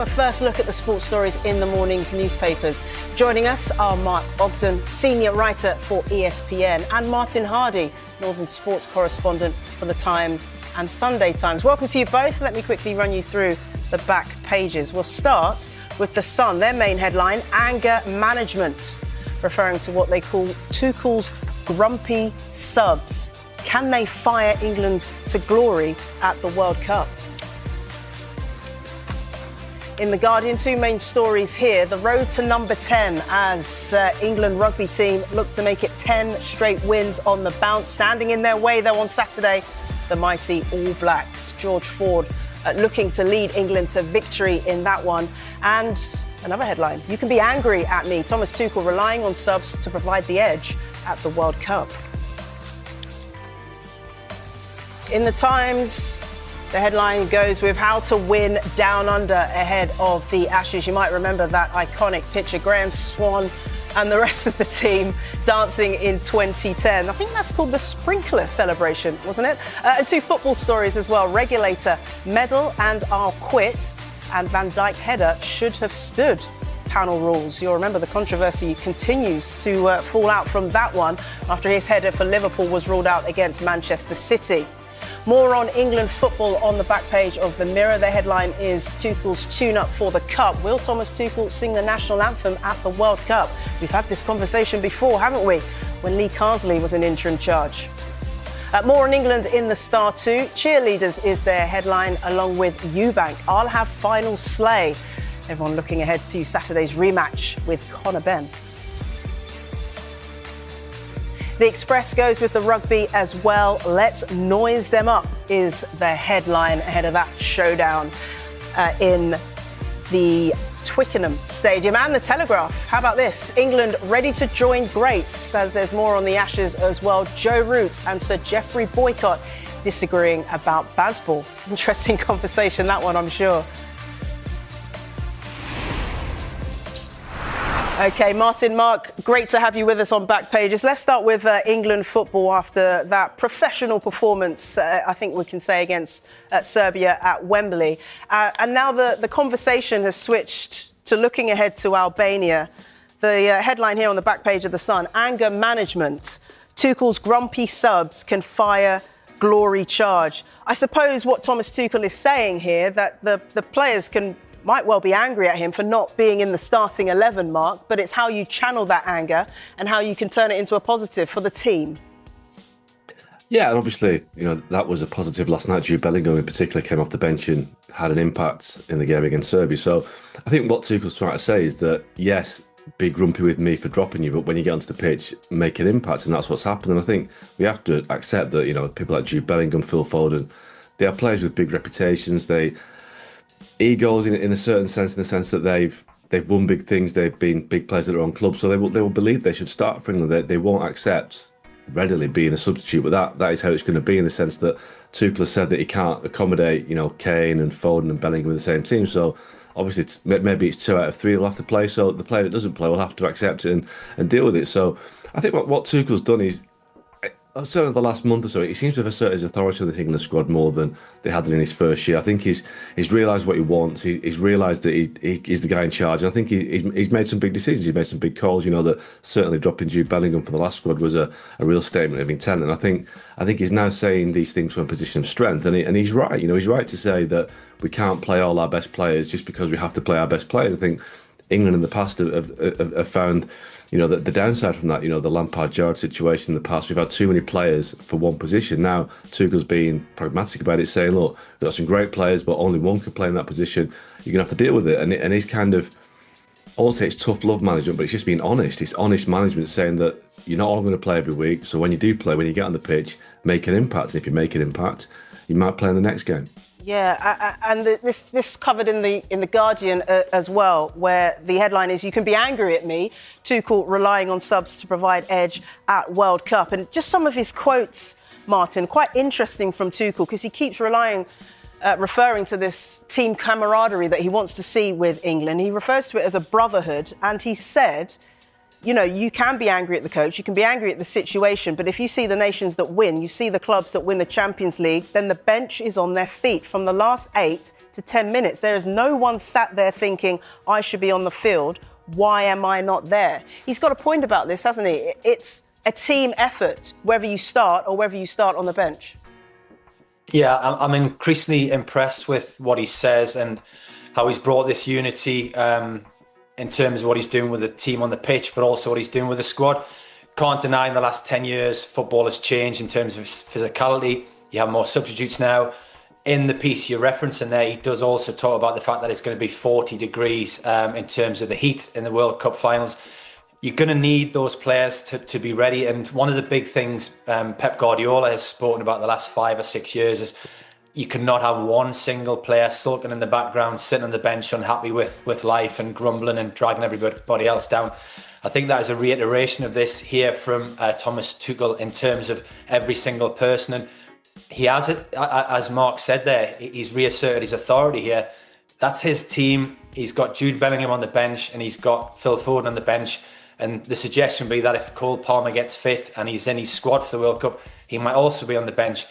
A first look at the sports stories in the morning's newspapers. Joining us are Mark Ogden, senior writer for ESPN, and Martin Hardy, Northern sports correspondent for The Times and Sunday Times. Welcome to you both. Let me quickly run you through the back pages. We'll start with The Sun. Their main headline, anger management, referring to what they call Tuchel's grumpy subs. Can they fire England to glory at the World Cup? In The Guardian, two main stories here. The road to number 10 as England rugby team look to make it 10 straight wins on the bounce. Standing in their way, though, on Saturday, the mighty All Blacks. George Ford looking to lead England to victory in that one. And another headline, you can be angry at me. Thomas Tuchel relying on subs to provide the edge at the World Cup. In The Times, the headline goes with how to win down under ahead of the Ashes. You might remember that iconic picture, Graham Swan and the rest of the team dancing in 2010. I think that's called the sprinkler celebration, wasn't it? And two football stories as well. Regulator, medal and I'll quit. And Van Dijk header should have stood. Panel rules. You'll remember the controversy continues to fall out from that one after his header for Liverpool was ruled out against Manchester City. More on England football on the back page of the Mirror. The headline is Tuchel's tune-up for the Cup. Will Thomas Tuchel sing the national anthem at the World Cup? We've had this conversation before, haven't we? When Lee Carsley was in interim charge. More on England in the Star too. Cheerleaders is their headline, along with Eubank. I'll have final slay. Everyone looking ahead to Saturday's rematch with Conor Benn. The Express goes with the rugby as well. Let's noise them up is the headline ahead of that showdown in the Twickenham Stadium. And the Telegraph, how about this? England ready to join greats, as there's more on the Ashes as well. Joe Root and Sir Geoffrey Boycott disagreeing about baseball. Interesting conversation, that one, I'm sure. OK, Martin, Mark, great to have you with us on Back Pages. Let's start with England football after that professional performance, I think we can say, against Serbia at Wembley. And now the conversation has switched to looking ahead to Albania. The headline here on the back page of The Sun, anger management. Tuchel's grumpy subs can fire glory charge. I suppose what Thomas Tuchel is saying here, that the players might well be angry at him for not being in the starting 11, Mark, but it's how you channel that anger and how you can turn it into a positive for the team. Yeah, and obviously, that was a positive last night. Jude Bellingham in particular came off the bench and had an impact in the game against Serbia. So I think what Tuchel's trying to say is that, yes, be grumpy with me for dropping you, but when you get onto the pitch, make an impact, and that's what's happened. And I think we have to accept that, people like Jude Bellingham, Phil Foden, they are players with big reputations. Egos in a certain sense, in the sense that they've won big things, they've been big players at their own club, so they will believe they should start for England. They won't accept readily being a substitute, but that is how it's going to be, in the sense that Tuchel has said that he can't accommodate Kane and Foden and Bellingham in the same team. So obviously maybe it's 2 out of 3 will have to play, so the player that doesn't play will have to accept it and deal with it. So I think what Tuchel's done is, certainly the last month or so, he seems to have asserted his authority on the England squad more than they had in his first year. I think he's realised what he wants. He's realised that he's the guy in charge. And I think he's made some big decisions. He's made some big calls. That certainly dropping Jude Bellingham for the last squad was a real statement of intent. And I think he's now saying these things from a position of strength. And he's right. He's right to say that we can't play all our best players just because we have to play our best players. I think England in the past have found, the downside from that, the Lampard-Gerrard situation in the past, we've had too many players for one position. Now, Tuchel's being pragmatic about it, saying, look, we've got some great players, but only one can play in that position. You're going to have to deal with it. And he's kind of, I won't say it's tough love management, but it's just being honest. It's honest management, saying that you're not all going to play every week. So when you do play, when you get on the pitch, make an impact. And if you make an impact, you might play in the next game. Yeah, and this covered in the Guardian as well, where the headline is, you can be angry at me, Tuchel relying on subs to provide edge at World Cup. And just some of his quotes, Martin, quite interesting from Tuchel, because he keeps referring to this team camaraderie that he wants to see with England. He refers to it as a brotherhood, and he said you can be angry at the coach, you can be angry at the situation, but if you see the nations that win, you see the clubs that win the Champions League, then the bench is on their feet from the last 8 to 10 minutes. There is no one sat there thinking, I should be on the field. Why am I not there? He's got a point about this, hasn't he? It's a team effort, whether you start or whether you start on the bench. Yeah, I'm increasingly impressed with what he says and how he's brought this unity in terms of what he's doing with the team on the pitch, but also what he's doing with the squad. Can't deny in the last 10 years, football has changed in terms of physicality. You have more substitutes now. In the piece you're referencing there, he does also talk about the fact that it's going to be 40 degrees in terms of the heat in the World Cup finals. You're going to need those players to be ready. And one of the big things Pep Guardiola has spoken about the last 5 or 6 years is you cannot have one single player sulking in the background, sitting on the bench, unhappy with life and grumbling and dragging everybody else down. I think that is a reiteration of this here from Thomas Tuchel in terms of every single person. And he has it, as Mark said there, he's reasserted his authority here. That's his team. He's got Jude Bellingham on the bench and he's got Phil Foden on the bench. And the suggestion would be that if Cole Palmer gets fit and he's in his squad for the World Cup, he might also be on the bench.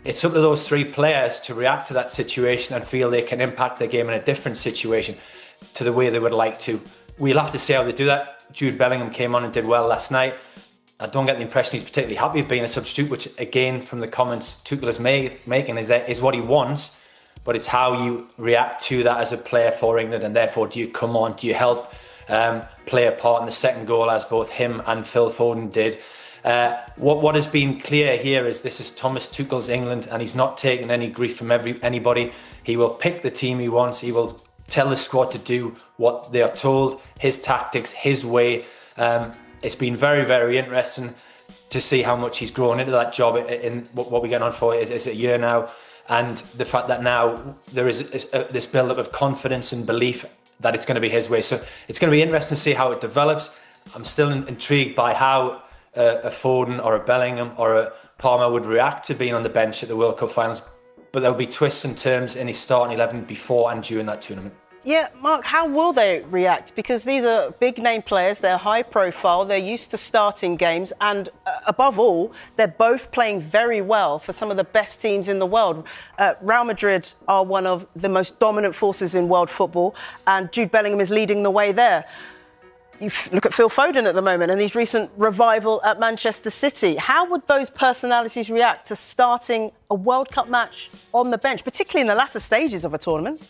It's up to those 3 players to react to that situation and feel they can impact their game in a different situation to the way they would like to. We'll have to see how they do that. Jude Bellingham came on and did well last night. I don't get the impression he's particularly happy being a substitute, which again, from the comments Tuchel is making, is what he wants. But it's how you react to that as a player for England, and therefore do you come on, do you help play a part in the second goal as both him and Phil Foden did. What has been clear here is this is Thomas Tuchel's England and he's not taking any grief from anybody. He will pick the team he wants. He will tell the squad to do what they are told, his tactics, his way. It's been very, very interesting to see how much he's grown into that job in what we're getting on for is a year now. And the fact that now there is this build-up of confidence and belief that it's going to be his way. So it's going to be interesting to see how it develops. I'm still intrigued by how a Foden or a Bellingham or a Palmer would react to being on the bench at the World Cup finals. But there'll be twists and turns in his starting 11 before and during that tournament. Yeah, Mark, how will they react? Because these are big name players, they're high profile, they're used to starting games, and above all, they're both playing very well for some of the best teams in the world. Real Madrid are one of the most dominant forces in world football, and Jude Bellingham is leading the way there. You look at Phil Foden at the moment and his recent revival at Manchester City. How would those personalities react to starting a World Cup match on the bench, particularly in the latter stages of a tournament?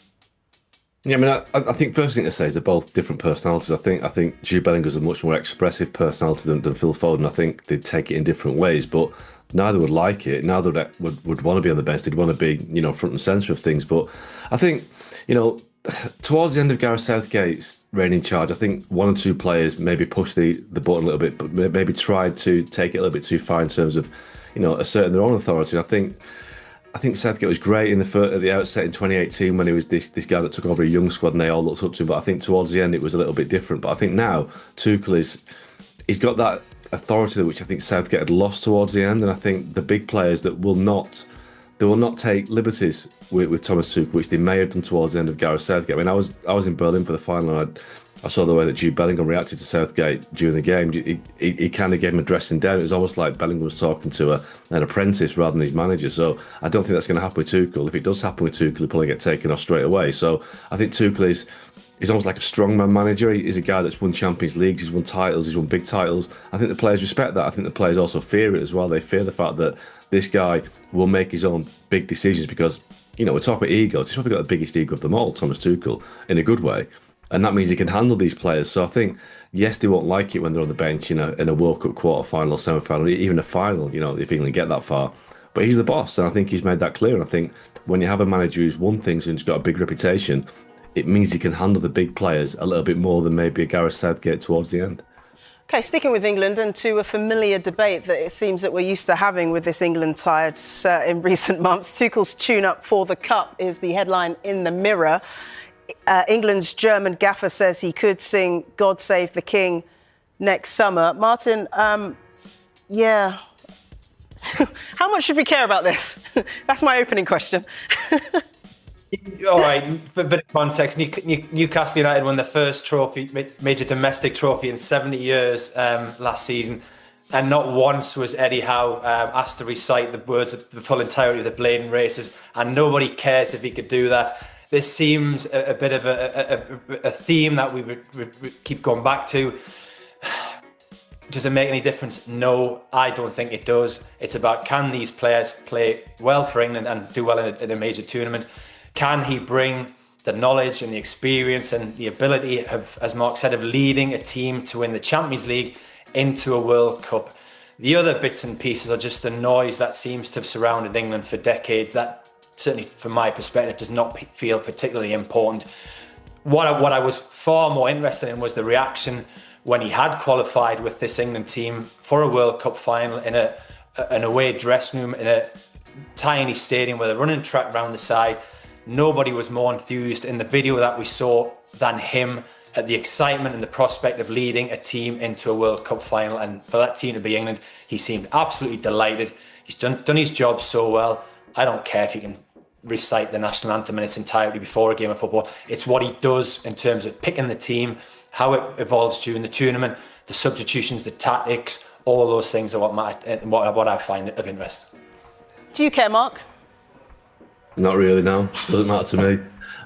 Yeah, I mean, I think first thing to say is they're both different personalities. I think Jude Bellingham's a much more expressive personality than Phil Foden. I think they'd take it in different ways, but neither would like it. Neither would want to be on the bench. They'd want to be, front and centre of things. But I think, towards the end of Gareth Southgate's reign in charge, I think 1 or 2 players maybe pushed the button a little bit, but maybe tried to take it a little bit too far in terms of, asserting their own authority. And I think Southgate was great at the outset in 2018 when he was this guy that took over a young squad and they all looked up to him. But I think towards the end it was a little bit different. But I think now Tuchel he's got that authority which I think Southgate had lost towards the end. And I think the big players that will not take liberties with Thomas Tuchel, which they may have done towards the end of Gareth Southgate. I mean, I was in Berlin for the final and I saw the way that Jude Bellingham reacted to Southgate during the game. He kind of gave him a dressing down. It was almost like Bellingham was talking to an apprentice rather than his manager. So I don't think that's going to happen with Tuchel. If it does happen with Tuchel, he'll probably get taken off straight away. So I think Tuchel is almost like a strongman manager. He's a guy that's won Champions Leagues, he's won titles, he's won big titles. I think the players respect that. I think the players also fear it as well. They fear the fact that this guy will make his own big decisions because, we're talking about egos. He's probably got the biggest ego of them all, Thomas Tuchel, in a good way. And that means he can handle these players. So I think, yes, they won't like it when they're on the bench in a World Cup quarter-final or semi-final, even a final, if England get that far. But he's the boss, and I think he's made that clear. And I think when you have a manager who's won things and has got a big reputation, it means he can handle the big players a little bit more than maybe a Gareth Southgate towards the end. OK, sticking with England and to a familiar debate that it seems that we're used to having with this England side in recent months. Tuchel's tune-up for the Cup is the headline in the Mirror. England's German gaffer says he could sing God Save the King next summer. Martin, how much should we care about this? That's my opening question. All right, for a bit of context, Newcastle United won their first trophy, major domestic trophy in 70 years last season. And not once was Eddie Howe asked to recite the words of the full entirety of the Bladen Races. And nobody cares if he could do that. This seems a bit of a theme that we keep going back to. Does it make any difference? No, I don't think it does. It's about, can these players play well for England and do well in a major tournament? Can he bring the knowledge and the experience and the ability of, as Mark said, of leading a team to win the Champions League into a World Cup? The other bits and pieces are just the noise that seems to have surrounded England for decades. That, certainly from my perspective, does not feel particularly important. What I was far more interested in was the reaction when he had qualified with this England team for a World Cup final in an away dressing room in a tiny stadium with a running track round the side. Nobody was more enthused in the video that we saw than him at the excitement and the prospect of leading a team into a World Cup final. And for that team to be England, he seemed absolutely delighted. He's done his job so well. I don't care if he can recite the national anthem in its entirety before a game of football. It's what he does in terms of picking the team, how it evolves during the tournament, the substitutions, the tactics, all those things are what matter and what I find of interest. Do you care, Mark? Not really, no. Doesn't matter to me.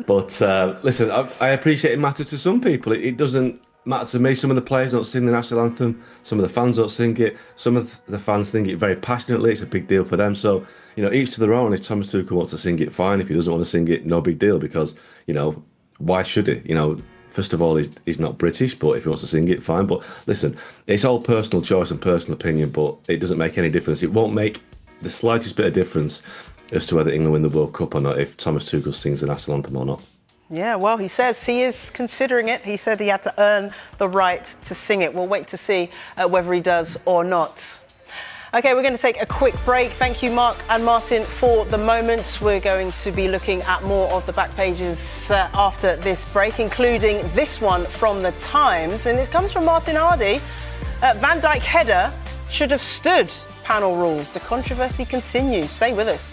But listen, I appreciate it matters to some people. It doesn't matter to me. Some of the players don't sing the national anthem. Some of the fans don't sing it. Some of the fans sing it very passionately. It's a big deal for them. So, each to their own. If Thomas Tuchel wants to sing it, fine. If he doesn't want to sing it, no big deal. Because, why should he? First of all, he's not British, but if he wants to sing it, fine. But listen, it's all personal choice and personal opinion, but it doesn't make any difference. It won't make the slightest bit of difference as to whether England win the World Cup or not if Thomas Tuchel sings the national anthem or not. Yeah, well, he says he is considering it. He said he had to earn the right to sing it. We'll wait to see whether he does or not. OK, we're going to take a quick break. Thank you, Mark and Martin, for the moment. We're going to be looking at more of the back pages after this break, including this one from The Times. And it comes from Martin Hardy. Van Dijk header should have stood. Panel rules. The controversy continues. Stay with us.